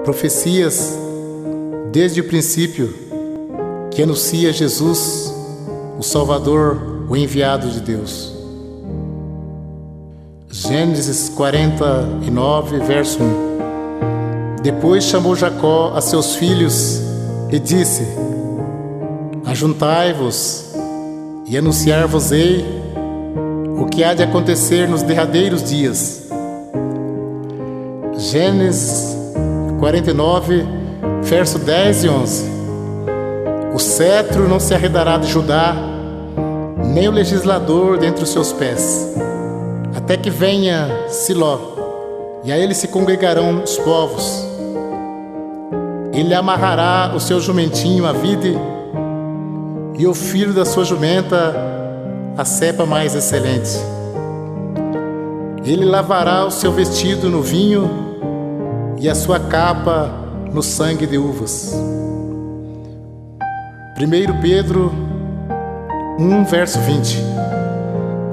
profecias desde o princípio que anuncia Jesus, o Salvador, o enviado de Deus. Gênesis 49, verso 1. Depois chamou Jacó a seus filhos e disse: Ajuntai-vos e anunciar-vos-ei o que há de acontecer nos derradeiros dias. Gênesis 49, verso 10 e 11. O cetro não se arredará de Judá, nem o legislador dentre os seus pés, até que venha Siló, e a ele se congregarão os povos. Ele amarrará o seu jumentinho à vide, e o filho da sua jumenta à cepa mais excelente. Ele lavará o seu vestido no vinho, e a sua capa no sangue de uvas. 1 Pedro 1, verso 20.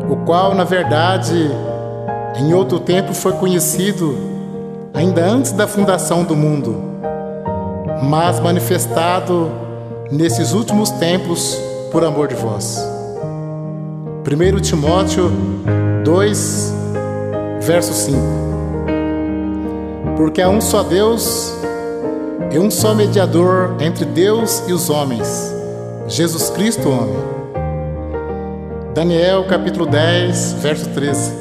O qual, na verdade, em outro tempo foi conhecido, ainda antes da fundação do mundo, mas manifestado nesses últimos tempos por amor de vós. 1 Timóteo 2, verso 5. Porque há um só Deus e um só mediador entre Deus e os homens, Jesus Cristo, homem. Daniel capítulo 10, verso 13.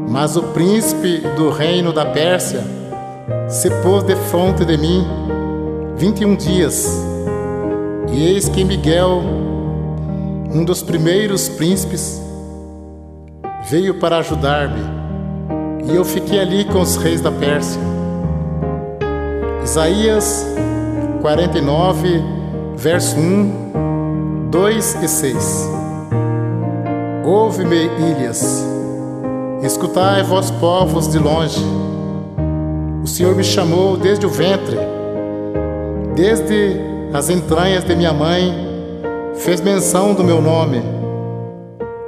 Mas o príncipe do reino da Pérsia se pôs defronte de mim 21 dias, e eis que Miguel, um dos primeiros príncipes, veio para ajudar-me, e eu fiquei ali com os reis da Pérsia. Isaías 49, verso 1, 2 e 6. Ouve-me, ilhas, escutai, vós povos de longe. O Senhor me chamou desde o ventre, desde as entranhas de minha mãe, fez menção do meu nome,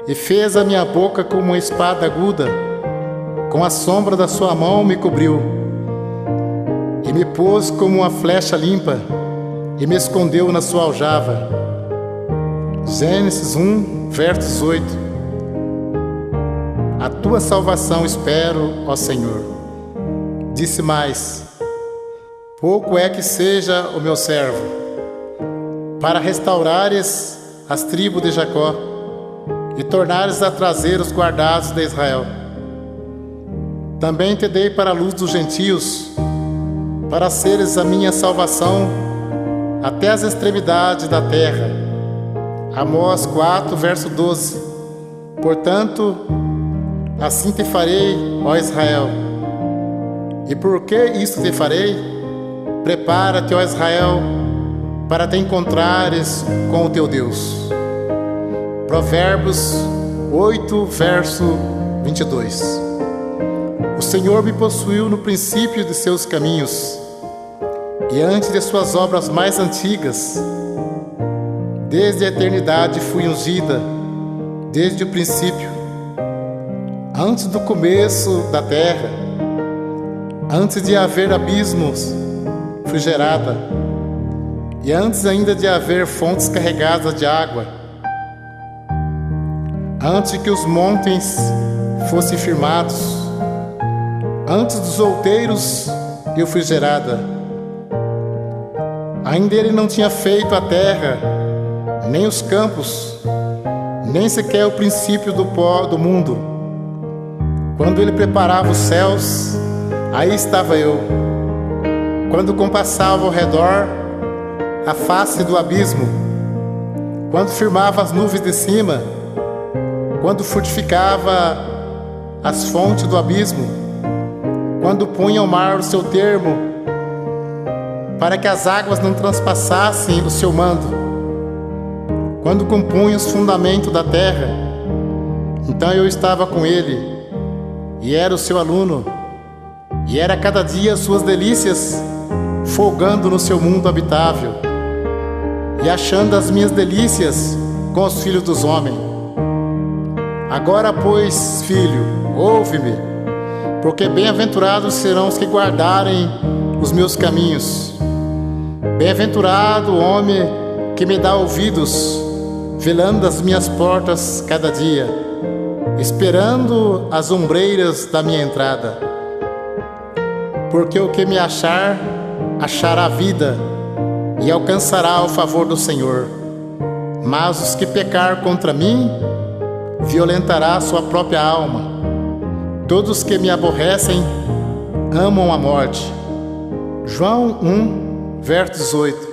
e fez a minha boca como uma espada aguda, com a sombra da sua mão me cobriu, e me pôs como uma flecha limpa, e me escondeu na sua aljava. Gênesis 1, verso 18. A tua salvação espero, ó Senhor. Disse mais: pouco é que seja o meu servo, para restaurares as tribos de Jacó, e tornares a trazer os guardados de Israel. Também te dei para a luz dos gentios, para seres a minha salvação até as extremidades da terra. Amós 4, verso 12. Portanto, assim te farei, ó Israel. E por que isto te farei? Prepara-te, ó Israel, para te encontrares com o teu Deus. Provérbios 8, verso 22. O Senhor me possuiu no princípio de seus caminhos, e antes de suas obras mais antigas. Desde a eternidade fui ungida, desde o princípio, antes do começo da terra, antes de haver abismos, fui gerada, e antes ainda de haver fontes carregadas de água, antes que os montes fossem firmados, antes dos outeiros eu fui gerada. Ainda ele não tinha feito a terra, nem os campos, nem sequer o princípio do pó do mundo. Quando ele preparava os céus, aí estava eu. Quando compassava ao redor a face do abismo, quando firmava as nuvens de cima, quando fortificava as fontes do abismo, quando punha ao mar o seu termo, para que as águas não transpassassem o seu mando, quando compunha os fundamentos da terra, então eu estava com ele, e era o seu aluno, e era cada dia suas delícias, folgando no seu mundo habitável, e achando as minhas delícias com os filhos dos homens. Agora, pois, filho, ouve-me, porque bem-aventurados serão os que guardarem os meus caminhos. Bem-aventurado o homem que me dá ouvidos, velando as minhas portas cada dia, esperando as ombreiras da minha entrada. Porque o que me achar, achará a vida e alcançará o favor do Senhor. Mas os que pecar contra mim, violentará sua própria alma. Todos que me aborrecem, amam a morte. João 1, verso 18.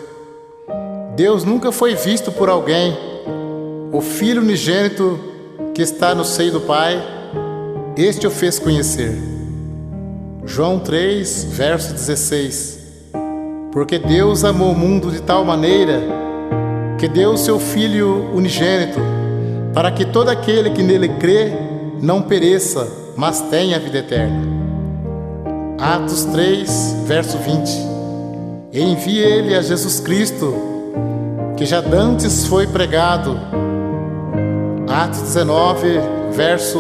Deus nunca foi visto por alguém. O Filho unigênito que está no seio do Pai, este o fez conhecer. João 3, verso 16. Porque Deus amou o mundo de tal maneira que deu o seu Filho unigênito, para que todo aquele que nele crê não pereça, mas tenha a vida eterna. Atos 3, verso 20. E envie ele a Jesus Cristo, que já dantes foi pregado. Atos 19, verso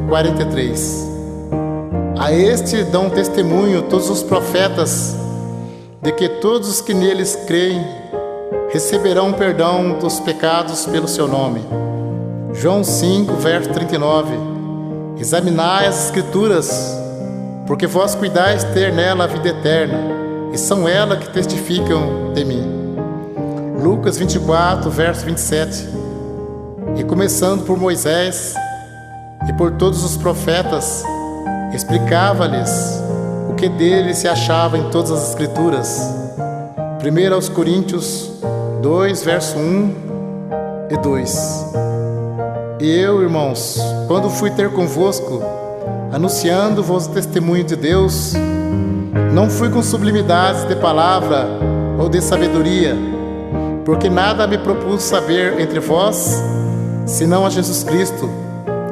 43. A este dão testemunho todos os profetas, de que todos os que neles creem receberão perdão dos pecados pelo seu nome. João 5, verso 39. Examinai as Escrituras, porque vós cuidais ter nela a vida eterna, e são elas que testificam de mim. Lucas 24, verso 27. E começando por Moisés e por todos os profetas, explicava-lhes o que dele se achava em todas as Escrituras. 1 aos Coríntios 2, verso 1 e 2. E eu, irmãos, quando fui ter convosco, anunciando-vos o testemunho de Deus, não fui com sublimidades de palavra ou de sabedoria, porque nada me propus saber entre vós, senão a Jesus Cristo,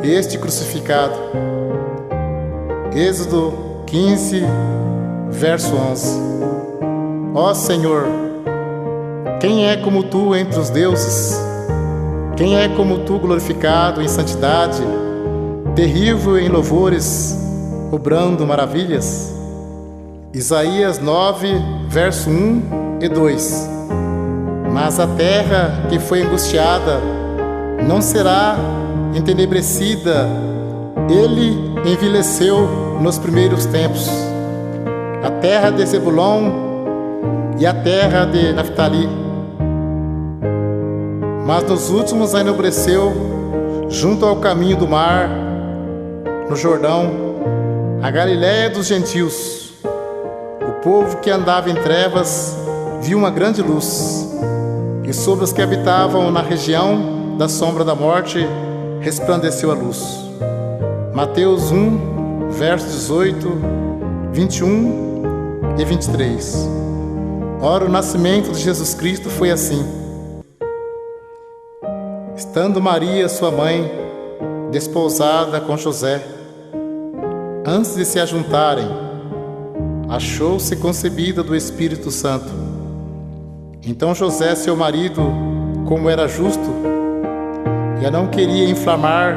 este crucificado. Êxodo 15, verso 11. Ó Senhor, quem é como tu entre os deuses? Quem é como tu glorificado em santidade, terrível em louvores, obrando maravilhas? Isaías 9, verso 1 e 2. Mas a terra que foi angustiada não será entenebrecida. Ele envelheceu nos primeiros tempos. A terra de Zebulon e a terra de Naftali. Mas nos últimos a enobreceu junto ao caminho do mar, no Jordão, a Galiléia dos gentios. O povo que andava em trevas viu uma grande luz, e sobre os que habitavam na região da sombra da morte resplandeceu a luz. Mateus 1, verso 18, 21 e 23. Ora, o nascimento de Jesus Cristo foi assim. Estando Maria, sua mãe, desposada com José, antes de se ajuntarem, achou-se concebida do Espírito Santo. Então José, seu marido, como era justo e a não queria inflamar,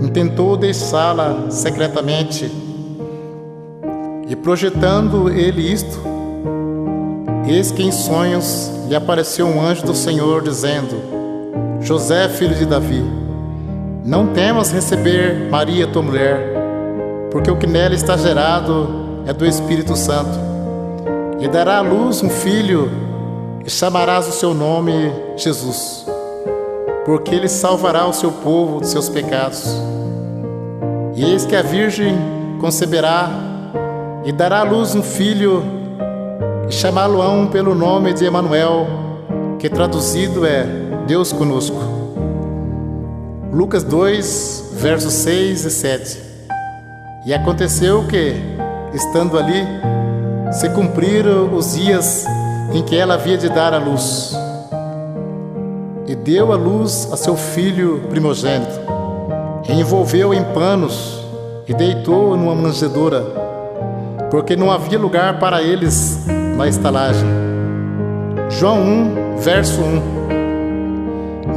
intentou deixá-la secretamente. E projetando ele isto, eis que em sonhos lhe apareceu um anjo do Senhor, dizendo: José, filho de Davi, não temas receber Maria, tua mulher, porque o que nela está gerado é do Espírito Santo. E dará à luz um filho, e chamarás o seu nome Jesus, porque ele salvará o seu povo de seus pecados. E eis que a virgem conceberá e dará à luz um filho, e chamá-lo-ão pelo nome de Emanuel, que traduzido é Deus conosco. Lucas 2, versos 6 e 7. E aconteceu que, estando ali, se cumpriram os dias em que ela havia de dar à luz. E deu à luz a seu filho primogênito, e envolveu-o em panos, e deitou-o numa manjedoura, porque não havia lugar para eles na estalagem. João 1, verso 1.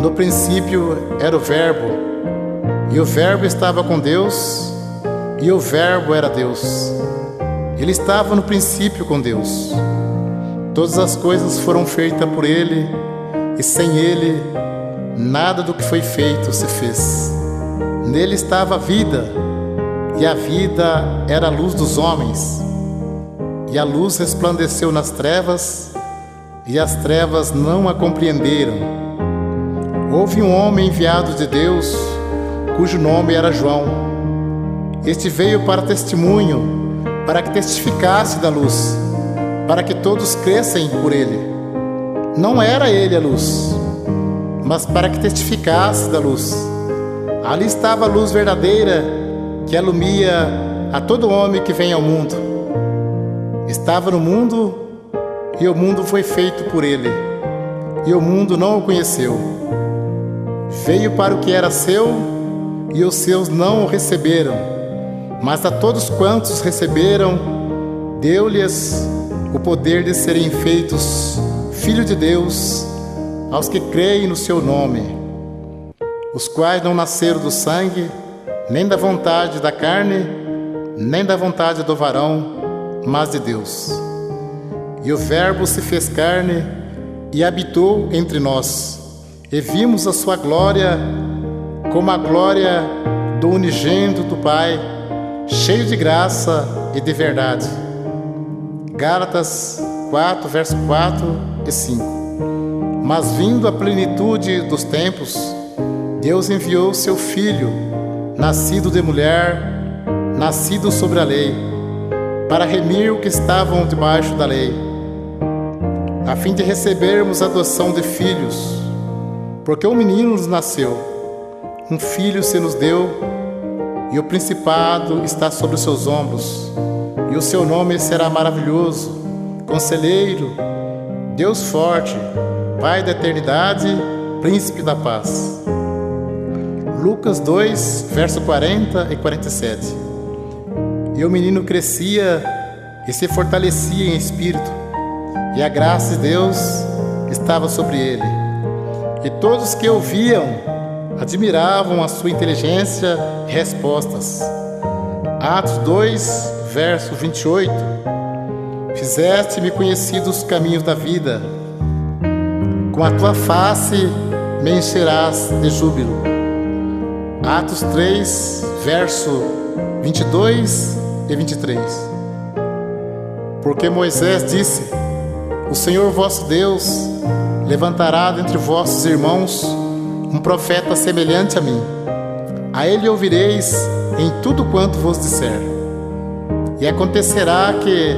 No princípio era o Verbo, e o Verbo estava com Deus, e o Verbo era Deus. Ele estava no princípio com Deus. Todas as coisas foram feitas por Ele, e sem Ele, nada do que foi feito se fez. Nele estava a vida, e a vida era a luz dos homens. E a luz resplandeceu nas trevas, e as trevas não a compreenderam. Houve um homem enviado de Deus, cujo nome era João. Este veio para testemunho, para que testificasse da luz, para que todos crescem por ele. Não era ele a luz, mas para que testificasse da luz. Ali estava a luz verdadeira, que alumia a todo homem que vem ao mundo. Estava no mundo, e o mundo foi feito por ele, e o mundo não o conheceu. Veio para o que era seu, e os seus não o receberam. Mas a todos quantos receberam, deu-lhes o poder de serem feitos filhos de Deus, aos que creem no seu nome, os quais não nasceram do sangue, nem da vontade da carne, nem da vontade do varão, mas de Deus. E o Verbo se fez carne e habitou entre nós, e vimos a sua glória, como a glória do unigênito do Pai, cheio de graça e de verdade. Gálatas 4, verso 4 e 5. Mas vindo a plenitude dos tempos, Deus enviou seu Filho, nascido de mulher, nascido sobre a lei, para remir os que estavam debaixo da lei, a fim de recebermos a adoção de filhos. Porque um menino nos nasceu, um filho se nos deu, e o principado está sobre os seus ombros, e o seu nome será maravilhoso, Conselheiro, Deus forte, Pai da eternidade, Príncipe da paz. Lucas 2, verso 40 e 47. E o menino crescia e se fortalecia em espírito, e a graça de Deus estava sobre ele. E todos que o viam admiravam a sua inteligência e respostas. Atos 2, verso 28. Fizeste-me conhecido os caminhos da vida, com a tua face me encherás de júbilo. Atos 3, verso 22 e 23. Porque Moisés disse: o Senhor vosso Deus levantará dentre vossos irmãos um profeta semelhante a mim. A ele ouvireis em tudo quanto vos disser. E acontecerá que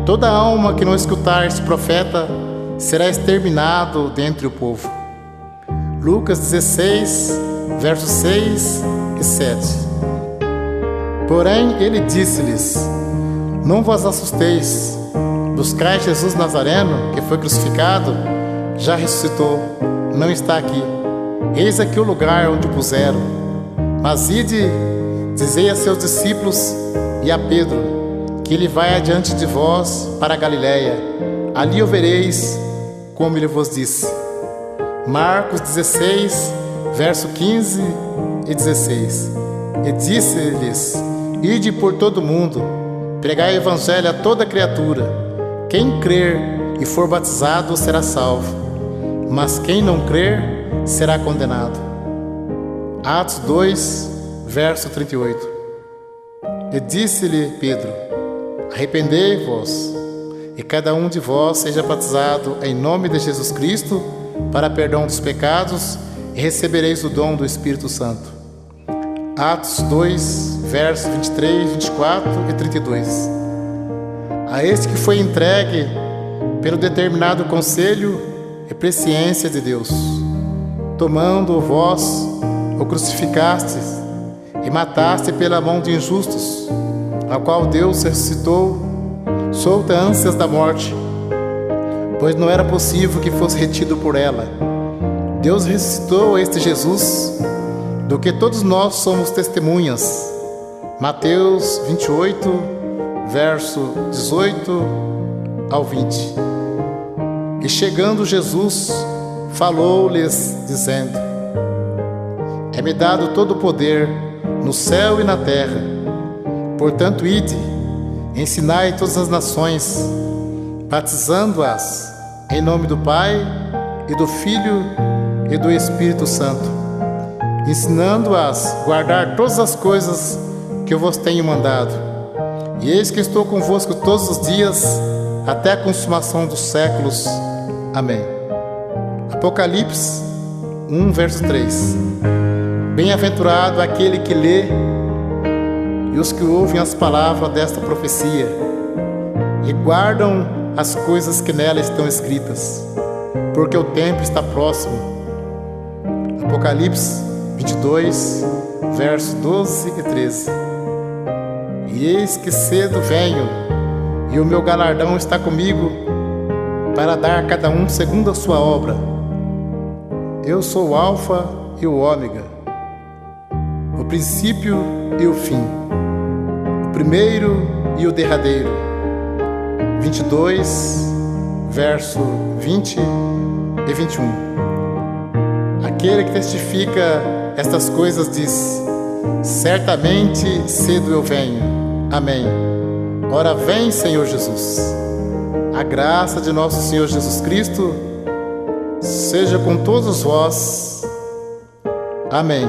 toda alma que não escutar este profeta será exterminado dentre o povo. Lucas 16, versos 6 e 7. Porém ele disse-lhes: não vos assusteis, buscai Jesus Nazareno, que foi crucificado, já ressuscitou, não está aqui. Eis aqui o lugar onde o puseram. Mas ide, dizei a seus discípulos e a Pedro, que ele vai adiante de vós para a Galiléia. Ali o vereis, como ele vos disse. Marcos 16, verso 15 e 16. E disse-lhes: ide por todo o mundo, pregai o evangelho a toda criatura. Quem crer e for batizado será salvo, mas quem não crer será condenado. Atos 2, verso 38. E disse-lhe Pedro: arrependei-vos, e cada um de vós seja batizado em nome de Jesus Cristo para perdão dos pecados, e recebereis o dom do Espírito Santo. Atos 2, versos 23, 24 e 32. A este que foi entregue pelo determinado conselho e presciência de Deus, tomando vós o crucificastes e mataste pela mão de injustos, a qual Deus ressuscitou, solta ânsias da morte, pois não era possível que fosse retido por ela. Deus ressuscitou este Jesus, do que todos nós somos testemunhas. Mateus 28, verso 18 ao 20. E chegando Jesus, falou-lhes, dizendo: é-me dado todo o poder no céu e na terra. Portanto, ide Ensinai todas as nações, batizando-as em nome do Pai, e do Filho, e do Espírito Santo, ensinando-as a guardar todas as coisas que eu vos tenho mandado. E eis que estou convosco todos os dias, até a consumação dos séculos. Amém. Apocalipse 1, verso 3. Bem-aventurado aquele que lê e os que ouvem as palavras desta profecia e guardam as coisas que nela estão escritas, porque o tempo está próximo. Apocalipse 22, versos 12 e 13. E eis que cedo venho, e o meu galardão está comigo, para dar a cada um segundo a sua obra. Eu sou o Alfa e o Ômega, o princípio e o fim, o primeiro e o derradeiro. 22, verso 20 e 21. Aquele que testifica estas coisas diz: certamente cedo eu venho. Amém. Ora vem, Senhor Jesus. A graça de nosso Senhor Jesus Cristo seja com todos vós. Amém.